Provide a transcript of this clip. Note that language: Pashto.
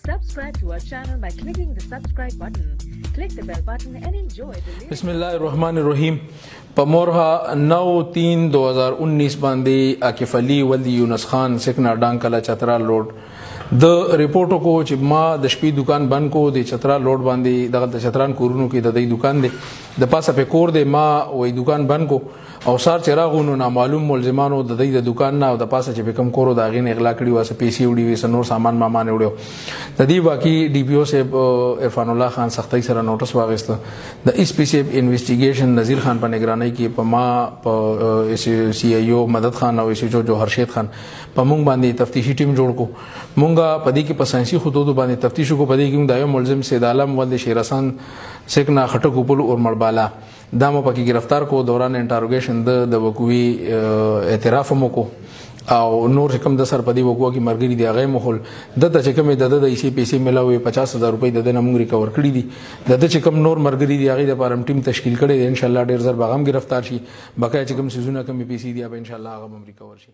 Subscribe to our channel by clicking the subscribe button. Click the bell button and enjoy the latest. بسم الله الرحمن الرحیم. په مورها 9/3/2019 باندې عاکف علي ولدي یونس خان سکنه ډانکلا چترال روډ د ریپورټو کو چې ما د شپې دکان بند کو د چترال روډ باندې دغه چتران کورونو کې د دې دکان دی د پاسه په کور دی ما وې دکان بند کو او سار چراغونو نامعلوم ملزمانو د دې د دکان نه او د پاسه چې کم کورو دا غین اغلا کړی واسه پیسې وړي وې سنور سامان ما نه وړو د دې واقعي ډي پی او صاحب عرفان الله خان سختۍ سره نوټس واغسته د اس پی سی انویسټیګیشن نذیر خان په نگرانی کې په ما په سی ای او مدد خان او سی جو هرشید خان په مونږ باندې تفتیشي ټیم جوړ کو مونږه په دې کې په ساينسي خطوط باندې تفتیش کو په دې کې د یو ملزم سید عالم ولد شیرسان سکنا خټکو پل اور مړبالا دا مو پکې گرفتار کو دوران انټروګیشن د وقوعي اعتراف مو کو او نور کوم د سر پدی وګوا کی مرګری دی هغه مخول د چې کوم د ایسی پیسې ملاوي 50000 روپۍ د نمونګ ریکور کړی دي د چې کوم نور مرګری دی هغه د پارم ټیم تشکیل کړي ان شاء الله ډیر زر باغم گرفتار شي بقای چې کوم سيزونه کوم پیسې دی به ان شاء الله هغه هم ریکور شي.